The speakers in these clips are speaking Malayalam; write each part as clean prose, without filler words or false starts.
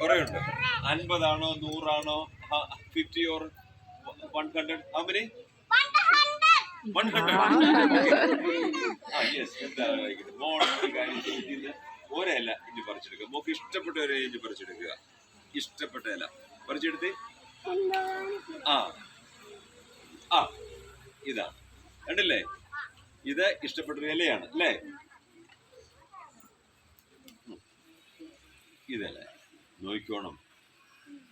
കുറെ ഉണ്ട്. 50 ആണോ 100 ആണോ 50 or 100? How many? 100. യെസ്. എന്താണ് വായിക്കുന്നത്? ഒരേല ഇഞ്ചി പറിച്ചെടുക്കുക. മോക്ക് ഇഷ്ടപ്പെട്ട ഒരു ഇഞ്ചി പറിച്ചെടുക്കുക. ഇഷ്ടപ്പെട്ട ഇല പറിച്ചെടുത്ത് ഇതാണ് കണ്ടില്ലേ? ഇത് ഇഷ്ടപ്പെട്ടൊരു ഇലയാണ് അല്ലേ? ഇതല്ലേ നോക്കിക്കോണം.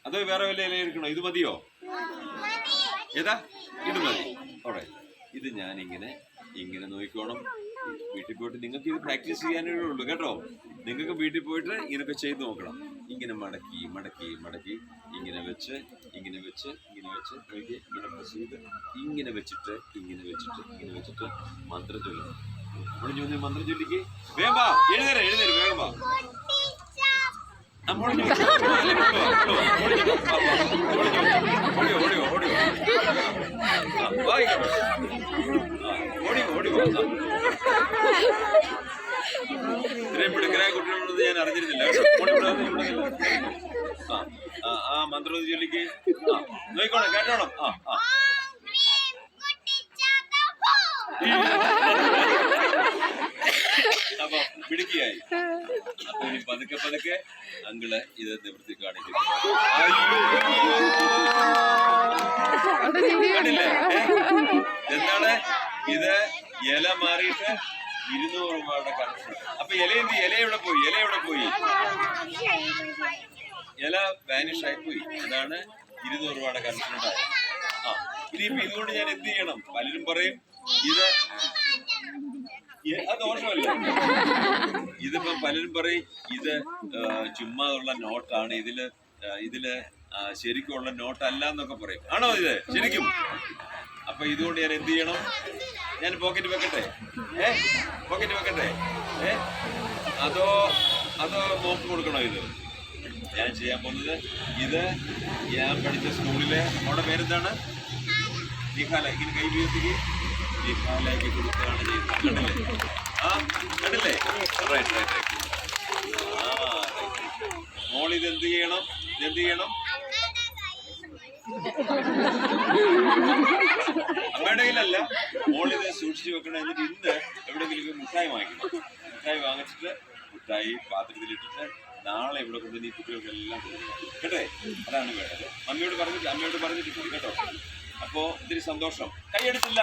അതോ വേറെ വല്ല ഇല എടുക്കണോ? ഇത് മതിയോ? ഏതാ? ഇത് മതി. അവിടെ ഇത് ഞാനിങ്ങനെ നോക്കിക്കോണം. വീട്ടിൽ പോയിട്ട് നിങ്ങൾക്ക് ഇത് പ്രാക്ടീസ് ചെയ്യാനേ ഉള്ളൂ കേട്ടോ. നിങ്ങൾക്ക് വീട്ടിൽ പോയിട്ട് ഇതൊക്കെ ചെയ്ത് നോക്കണം. ഇങ്ങനെ മടക്കി മടക്കി മടക്കി ഇങ്ങനെ വെച്ച് ഇങ്ങനെ വെച്ച് ഇങ്ങനെ വെച്ച് നോക്കി ഇങ്ങനെ പ്രസ് ചെയ്ത് ഇങ്ങനെ വെച്ചിട്ട് ഇങ്ങനെ വെച്ചിട്ട് ഇങ്ങനെ വെച്ചിട്ട് മന്ത്രം ചൊല്ലണം. നമ്മൾ ചോദിച്ചു മന്ത്രം ചൊല്ലിക്ക്. വേഗം വാ, എഴുന്നേരം വേഗം വാ. ഇത്രയും മിടുക്കരായ കുട്ടികളുള്ളത് ഞാൻ അറിഞ്ഞിരുന്നില്ല. ആ മന്ത്രം ചൊല്ലിക്ക്. നോക്കിക്കോണം, കേട്ടോണം. അപ്പൊ മിടുക്കിയായി. അപ്പൊ ഇനി പതുക്കെ പതുക്കെ അങ്കിള് ഇത് നിവൃത്തി കാണിക്കുന്നു. കണ്ടില്ലേ? എന്താണ് ഇത്? ഇല മാറിയിട്ട് 200 രൂപയുടെ കണക്ഷൻ. അപ്പൊ ഇല എവിടെ പോയി? ഇല വാനിഷ് ആയി പോയി. അതാണ് 200 രൂപയുടെ കണക്ഷൻ ഉണ്ടായത്. ഇനിയിപ്പോ ഇതുകൊണ്ട് ഞാൻ എന്ത് ചെയ്യണം? പലരും പറയും ഇത് ദോഷമല്ല. ഇതിപ്പോ പലരും പറയും ഇത് ചുമ്മാ ഉള്ള നോട്ടാണ്, ഇതില് ശരിക്കുള്ള നോട്ടല്ല എന്നൊക്കെ പറയും. ആണോ ഇത് ശരിക്കും? അപ്പൊ ഇതുകൊണ്ട് ഞാൻ എന്ത് ചെയ്യണം? ഞാൻ പോക്കറ്റ് വെക്കട്ടെ? അതോ മോക്ക് കൊടുക്കണോ? ഇത് ഞാൻ ചെയ്യാൻ പോകുന്നത്, ഇത് ഞാൻ പഠിച്ച സ്കൂളിലെ അവിടെ പേരെന്താണ്? നിഹാല. ഇങ്ങനെ കൈ ഉപയോഗിച്ച് നിഹാലയ്ക്ക് കൊടുക്കുകയാണ് ചെയ്യുന്നത്. കണ്ടില്ലേ? റൈറ്റ്. മോൾ ഇത് എന്ത് ചെയ്യണം? അമ്മയുടെ കയ്യിലല്ല, മോളിത് സൂക്ഷിച്ചു വെക്കണം. എന്നിട്ട് ഇന്ന് എവിടെയെങ്കിലും മിഠായി വാങ്ങിക്കണം. മിഠായി വാങ്ങിച്ചിട്ട് മിഠായി പാത്രത്തിലിട്ടിട്ട് നാളെ ഇവിടെ കൊണ്ട് ഈ കുട്ടികൾക്കെല്ലാം കൊടുക്കണം കേട്ടെ. അതാണ് വേണ്ടത്. അമ്മയോട് പറഞ്ഞിട്ട് കേട്ടോ. അപ്പോ ഇത്തിരി സന്തോഷം. കൈയടിച്ചില്ല.